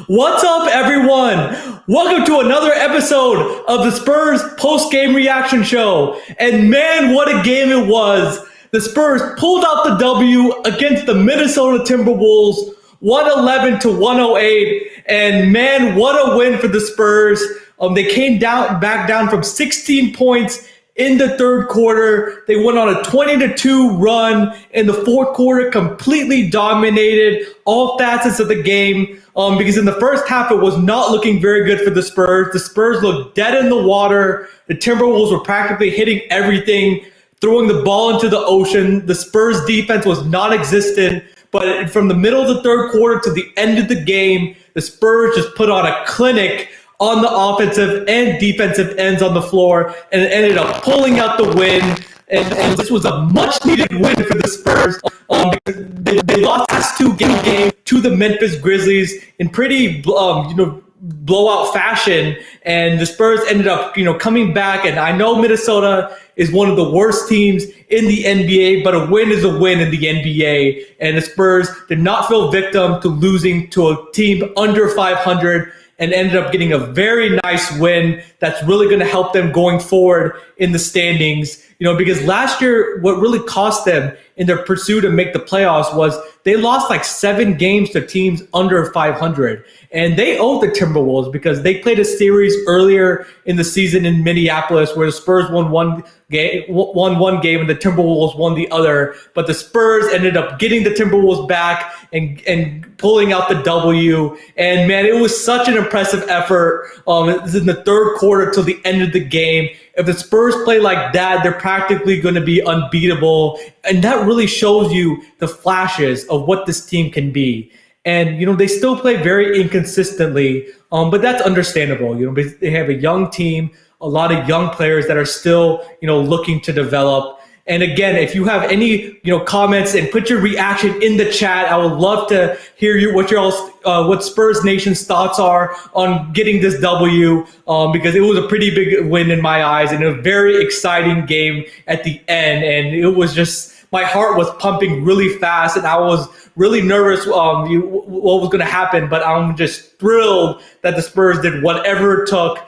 What's up, everyone? Welcome to another episode of the Spurs post-game reaction show. And man, what a game it was. The Spurs pulled out the W against the Minnesota Timberwolves, 111 to 108. And man, what a win for the Spurs. They came back down from 16 points in the third quarter. They went on a 20-2 run in the fourth quarter, completely dominated all facets of the game. Because in the first half, it was not looking very good for the Spurs. The Spurs looked dead in the water. The Timberwolves were practically hitting everything, throwing the ball into the ocean. The Spurs defense was non-existent. But from the middle of the third quarter to the end of the game, the Spurs just put on a clinic on the offensive and defensive ends on the floor, and it ended up pulling out the win. And this was a much-needed win for the Spurs. They lost last two games to the Memphis Grizzlies in pretty, blowout fashion. And the Spurs ended up, coming back. And I know Minnesota is one of the worst teams in the NBA, but a win is a win in the NBA. And the Spurs did not fall victim to losing to a team under 500. And ended up getting a very nice win that's really going to help them going forward in the standings. Because last year, what really cost them in their pursuit to make the playoffs was they lost like 7 games to teams under 500. And they owed the Timberwolves because they played a series earlier in the season in Minneapolis where the Spurs won one game and the Timberwolves won the other. But the Spurs ended up getting the Timberwolves back and pulling out the W. And man, it was such an impressive effort in the third quarter till the end of the game. If the Spurs play like that, they're practically going to be unbeatable. And that really shows you the flashes of what this team can be. And, they still play very inconsistently, but that's understandable. They have a young team, a lot of young players that are still, looking to develop. And again, if you have any, comments and put your reaction in the chat, I would love to hear what Spurs Nation's thoughts are on getting this W, because it was a pretty big win in my eyes and a very exciting game at the end. And it was just, my heart was pumping really fast and I was really nervous what was going to happen, but I'm just thrilled that the Spurs did whatever it took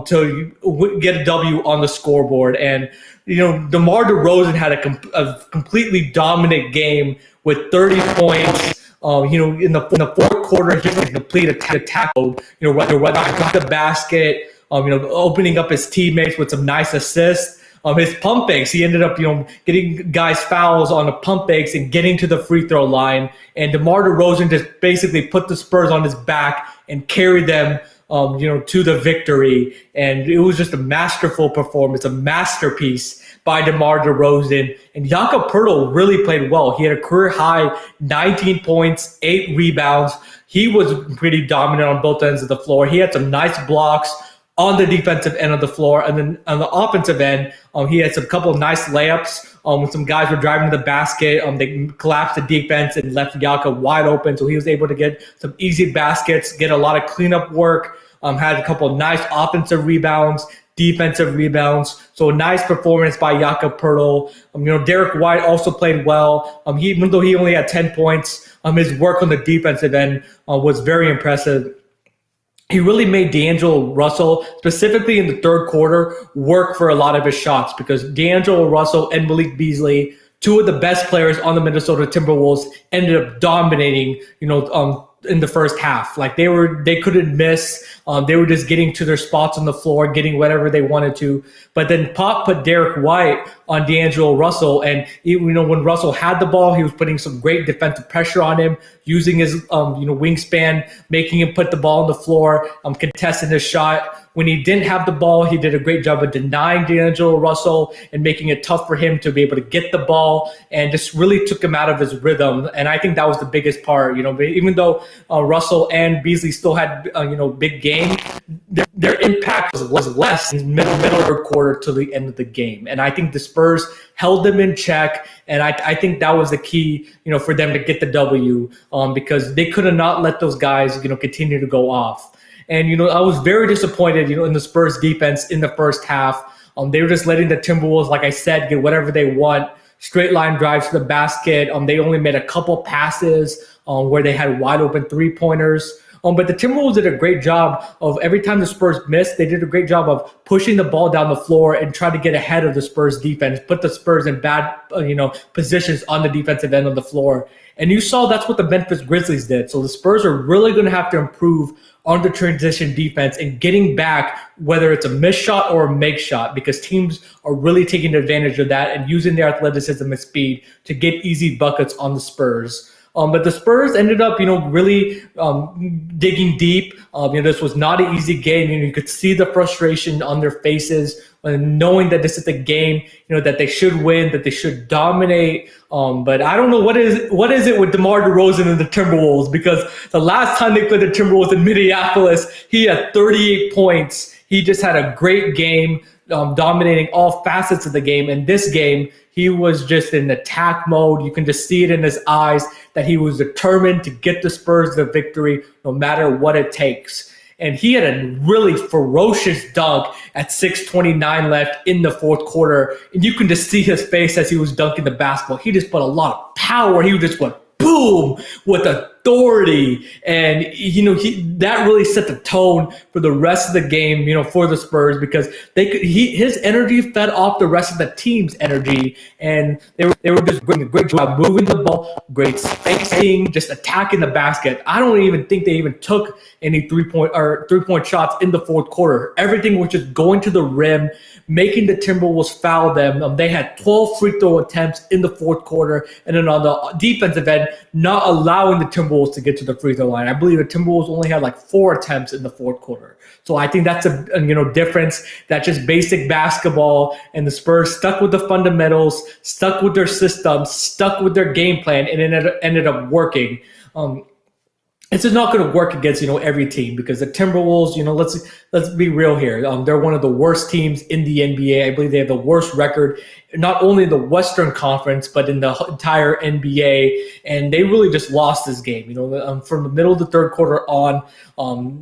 to get a W on the scoreboard. And DeMar DeRozan had a completely dominant game with 30 points. In the fourth quarter, he completed a tackle. Got the basket. Opening up his teammates with some nice assists. His pump fakes, he ended up, getting guys fouls on the pump fakes and getting to the free throw line. And DeMar DeRozan just basically put the Spurs on his back and carried them, to the victory. And it was just a masterful performance, a masterpiece by DeMar DeRozan. And Jakob Poeltl really played well. He had a career high 19 points, 8 rebounds. He was pretty dominant on both ends of the floor. He had some nice blocks on the defensive end of the floor. And then on the offensive end, he had some couple of nice layups. When some guys were driving to the basket, they collapsed the defense and left Jakob wide open. So he was able to get some easy baskets, get a lot of cleanup work, had a couple of nice offensive rebounds, defensive rebounds. So a nice performance by Jakob Poeltl. Derek White also played well. Even though he only had 10 points, his work on the defensive end was very impressive. He really made D'Angelo Russell, specifically in the third quarter, work for a lot of his shots because D'Angelo Russell and Malik Beasley, two of the best players on the Minnesota Timberwolves, ended up dominating, in the first half. Like they couldn't miss. They were just getting to their spots on the floor, getting whatever they wanted to. But then Pop put Derek White on D'Angelo Russell, and when Russell had the ball, he was putting some great defensive pressure on him, using his wingspan, making him put the ball on the floor, contesting his shot. When he didn't have the ball, he did a great job of denying D'Angelo Russell and making it tough for him to be able to get the ball, and just really took him out of his rhythm. And I think that was the biggest part. Even though Russell and Beasley still had big game, their impact was less in middle third quarter to the end of the game. And I think the Spurs held them in check, and I think that was the key, for them to get the W, because they could have not let those guys, continue to go off. And, I was very disappointed, in the Spurs defense in the first half. They were just letting the Timberwolves, like I said, get whatever they want. Straight line drives to the basket. They only made a couple passes where they had wide open 3-pointers. But the Timberwolves did a great job of every time the Spurs missed, they did a great job of pushing the ball down the floor and try to get ahead of the Spurs defense, put the Spurs in bad, positions on the defensive end of the floor. And you saw that's what the Memphis Grizzlies did. So the Spurs are really going to have to improve on the transition defense and getting back, whether it's a missed shot or a make shot, because teams are really taking advantage of that and using their athleticism and speed to get easy buckets on the Spurs. But the Spurs ended up, really digging deep. This was not an easy game. You could see the frustration on their faces, knowing that this is a game, that they should win, that they should dominate. But I don't know what is it with DeMar DeRozan and the Timberwolves, because the last time they played the Timberwolves in Minneapolis, he had 38 points. He just had a great game, dominating all facets of the game. And this game, he was just in attack mode. You can just see it in his eyes that he was determined to get the Spurs the victory no matter what it takes. And he had a really ferocious dunk at 6:29 left in the fourth quarter. And you can just see his face as he was dunking the basketball. He just put a lot of power. He just went boom with authority. And, that really set the tone for the rest of the game, for the Spurs, because his energy fed off the rest of the team's energy. And they were just doing a great job moving the ball, great spacing, just attacking the basket. I don't even think they even took any three-point shots in the fourth quarter. Everything was just going to the rim, making the Timberwolves foul them. They had 12 free throw attempts in the fourth quarter, and then on the defensive end, not allowing the Timberwolves to get to the free throw line. I believe the Timberwolves only had like 4 attempts in the fourth quarter. So I think that's a difference. That's just basic basketball, and the Spurs stuck with the fundamentals, stuck with their system, stuck with their game plan, and it ended up working. It's just not going to work against every team, because the Timberwolves, let's be real here. They're one of the worst teams in the NBA. I believe they have the worst record, not only in the Western Conference, but in the entire NBA. And they really just lost this game. From the middle of the third quarter on,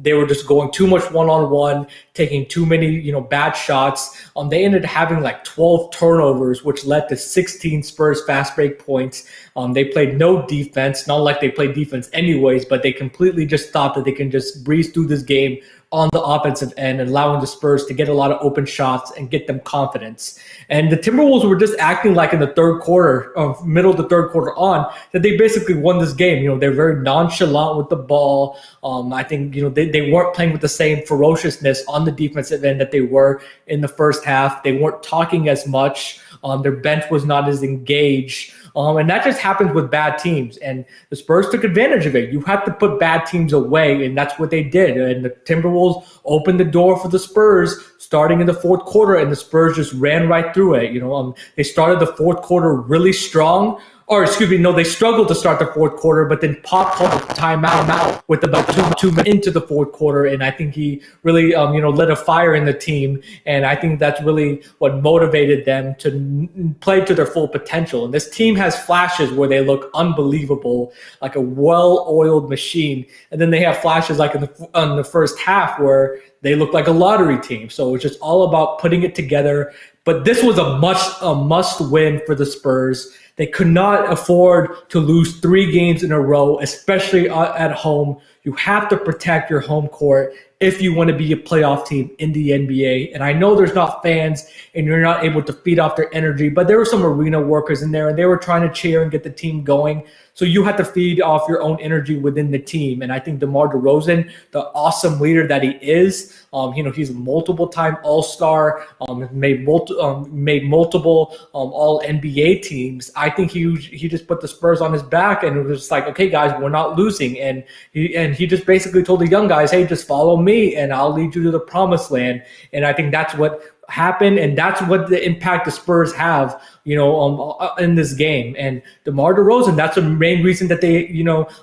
they were just going too much one-on-one, taking too many, bad shots. They ended up having like 12 turnovers, which led to 16 Spurs fast break points. They played no defense, not like they played defense anyways, but they completely just thought that they can just breeze through this game on the offensive end, allowing the Spurs to get a lot of open shots and get them confidence. And the Timberwolves were just acting like in the third quarter, middle of the third quarter on, that they basically won this game. They're very nonchalant with the ball. I think, they weren't playing with the same ferociousness on the defensive end that they were in the first half. They weren't talking as much. Their bench was not as engaged. And that just happens with bad teams. And the Spurs took advantage of it. You have to put bad teams away, and that's what they did. And the Timberwolves opened the door for the Spurs starting in the fourth quarter, and the Spurs just ran right through it. They started the fourth quarter really strong. They struggled to start the fourth quarter, but then Pop called a timeout with about two minutes into the fourth quarter, and I think he really, lit a fire in the team, and I think that's really what motivated them to play to their full potential. And this team has flashes where they look unbelievable, like a well-oiled machine, and then they have flashes like in the first half where they look like a lottery team. So it's just all about putting it together. But this was a must win for the Spurs. They could not afford to lose 3 games in a row, especially at home. You have to protect your home court if you want to be a playoff team in the NBA. And I know there's not fans and you're not able to feed off their energy, but there were some arena workers in there and they were trying to cheer and get the team going. So you have to feed off your own energy within the team. And I think DeMar DeRozan, the awesome leader that he is, he's a multiple-time All-Star, made multiple All-NBA teams. I think he just put the Spurs on his back and it was just like, okay, guys, we're not losing. And he just basically told the young guys, hey, just follow me and I'll lead you to the promised land. And I think that's what happened, and that's what the impact the Spurs have, in this game. And DeMar DeRozan, that's the main reason that they,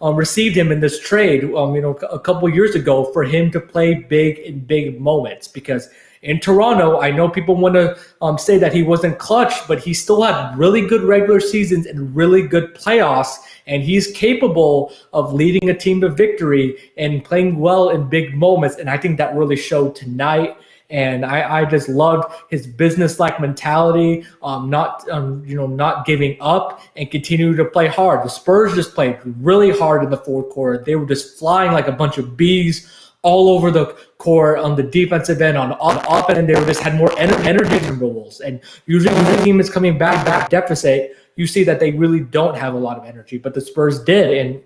received him in this trade, a couple years ago, for him to play big in big moments. Because in Toronto, I know people want to say that he wasn't clutch, but he still had really good regular seasons and really good playoffs. And he's capable of leading a team to victory and playing well in big moments. And I think that really showed tonight. And I just loved his business-like mentality, not giving up and continue to play hard. The Spurs just played really hard in the fourth quarter. They were just flying like a bunch of bees all over the court on the defensive end, on the offense end. They just had more energy than Wolves. And usually when the team is coming back deficit, you see that they really don't have a lot of energy, but the Spurs did. And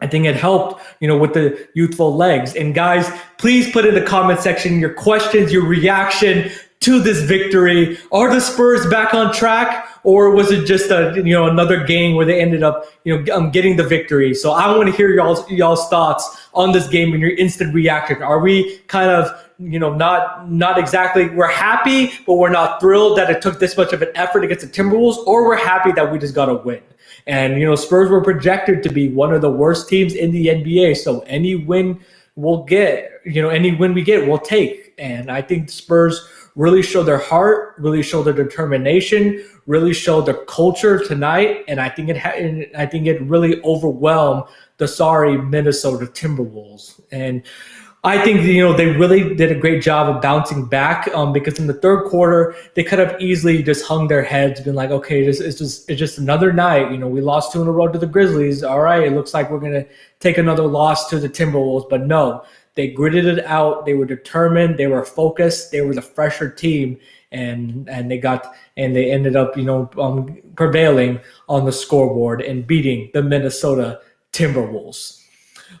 I think it helped, with the youthful legs. And guys, please put in the comment section your questions, your reaction to this victory. Are the Spurs back on track, or was it just another game where they ended up getting the victory? So I want to hear y'all's thoughts on this game and your instant reaction. Are we kind of not exactly, we're happy, but we're not thrilled that it took this much of an effort against the Timberwolves, or we're happy that we just got a win? And, Spurs were projected to be one of the worst teams in the NBA. So any win we'll get, any win we get, we'll take. And I think the Spurs really showed their heart, really showed their determination, really showed their culture tonight. And I think it really overwhelmed the sorry Minnesota Timberwolves. And I think, they really did a great job of bouncing back because in the third quarter, they could have easily just hung their heads, been like, okay, it's just another night. We lost 2 in a row to the Grizzlies. All right, it looks like we're going to take another loss to the Timberwolves. But no, they gritted it out. They were determined. They were focused. They were the fresher team. And they ended up, prevailing on the scoreboard and beating the Minnesota Timberwolves.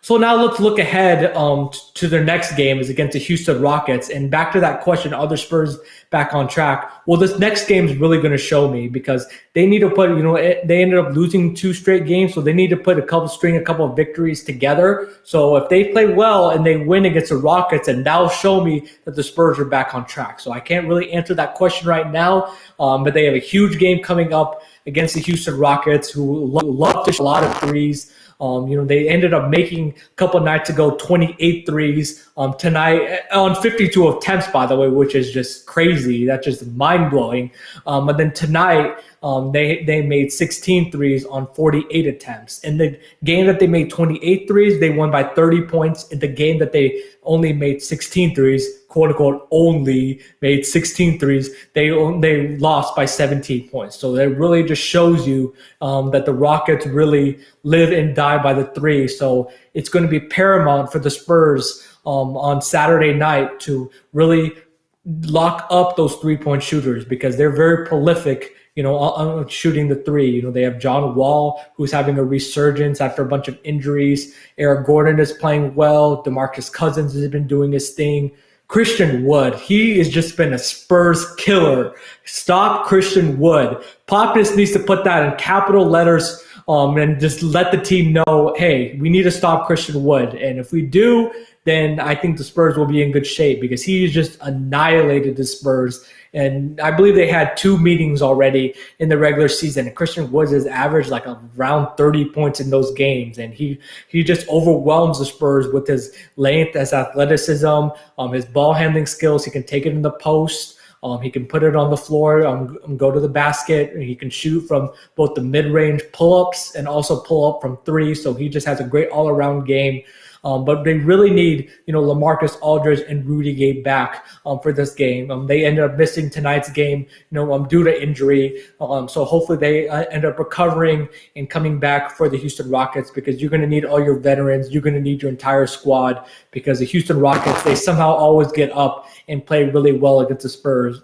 So now let's look ahead to their next game is against the Houston Rockets. And back to that question, are the Spurs back on track? Well, this next game is really going to show me, because they need to put, they ended up losing 2 straight games. So they need to put a couple of victories together. So if they play well and they win against the Rockets, and that'll show me that the Spurs are back on track. So I can't really answer that question right now, but they have a huge game coming up against the Houston Rockets, who love to shoot a lot of threes. They ended up making a couple of nights ago 28 threes tonight on 52 attempts, by the way, which is just crazy. That's just mind-blowing. But then tonight, they made 16 threes on 48 attempts. In the game that they made 28 threes, they won by 30 points. In the game that they only made 16 threes, quote-unquote, only made 16 threes, they lost by 17 points. So that really just shows you that the Rockets really live and die by the three. So it's going to be paramount for the Spurs on Saturday night to really lock up those three-point shooters, because they're very prolific, on shooting the three. They have John Wall, who's having a resurgence after a bunch of injuries. Eric Gordon is playing well. DeMarcus Cousins has been doing his thing. Christian Wood, he has just been a Spurs killer. Stop Christian Wood. Pop just needs to put that in capital letters and just let the team know, hey, we need to stop Christian Wood. And if we do, then I think the Spurs will be in good shape, because he just annihilated the Spurs. And I believe they had 2 meetings already in the regular season. And Christian Woods has averaged like around 30 points in those games. And he just overwhelms the Spurs with his length, his athleticism, his ball handling skills. He can take it in the post. He can put it on the floor, go to the basket. He can shoot from both the mid-range pull-ups and also pull up from 3. So he just has a great all-around game. But they really need, LaMarcus Aldridge and Rudy Gay back for this game. They ended up missing tonight's game, due to injury. So hopefully they end up recovering and coming back for the Houston Rockets, because you're going to need all your veterans. You're going to need your entire squad, because the Houston Rockets, they somehow always get up and play really well against the Spurs.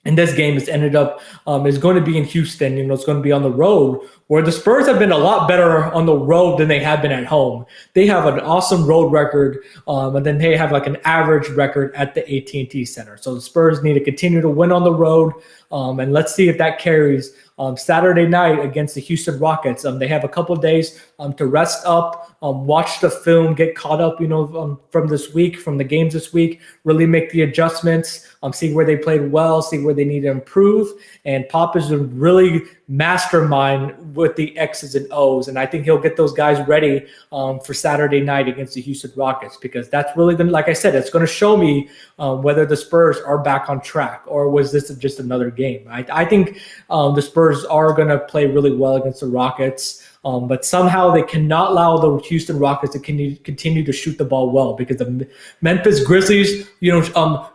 And this game is ended up is going to be in Houston. It's going to be on the road, where the Spurs have been a lot better on the road than they have been at home. They have an awesome road record, and then they have like an average record at the AT&T Center. So the Spurs need to continue to win on the road, and let's see if that carries Saturday night against the Houston Rockets. They have a couple of days to rest up, watch the film, get caught up, from this week, from the games this week, really make the adjustments, see where they played well, see where they need to improve. And Pop is a really mastermind with the X's and O's. And I think he'll get those guys ready for Saturday night against the Houston Rockets, because that's really going to, like I said, it's going to show me whether the Spurs are back on track, or was this just another game. I think the Spurs are going to play really well against the Rockets. But somehow they cannot allow the Houston Rockets to continue to shoot the ball well, because the Memphis Grizzlies,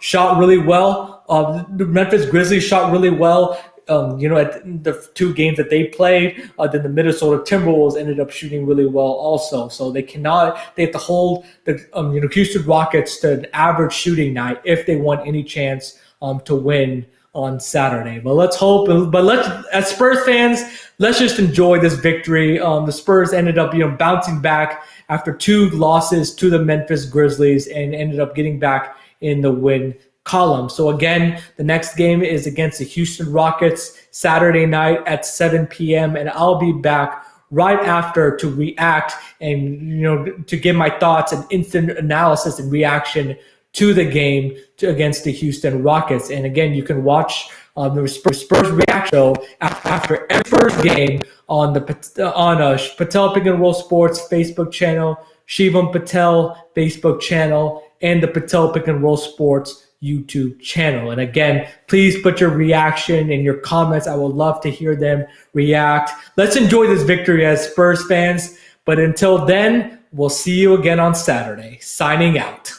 shot really well. The Memphis Grizzlies shot really well. At the 2 games that they played, then the Minnesota Timberwolves ended up shooting really well also. So they have to hold the Houston Rockets to an average shooting night if they want any chance to win on Saturday. But let's hope. As Spurs fans, let's just enjoy this victory. The Spurs ended up bouncing back after 2 losses to the Memphis Grizzlies and ended up getting back in the win column. So again, the next game is against the Houston Rockets Saturday night at 7 p.m. and I'll be back right after to react and to give my thoughts and instant analysis and reaction to the game against the Houston Rockets. And again, you can watch the Spurs reaction show after every Spurs game on Patel Pick and Roll Sports Facebook channel, Shivam Patel Facebook channel, and the Patel Pick and Roll Sports YouTube channel. And again, please put your reaction and your comments. I would love to hear them react. Let's enjoy this victory as Spurs fans. But until then, we'll see you again on Saturday. Signing out.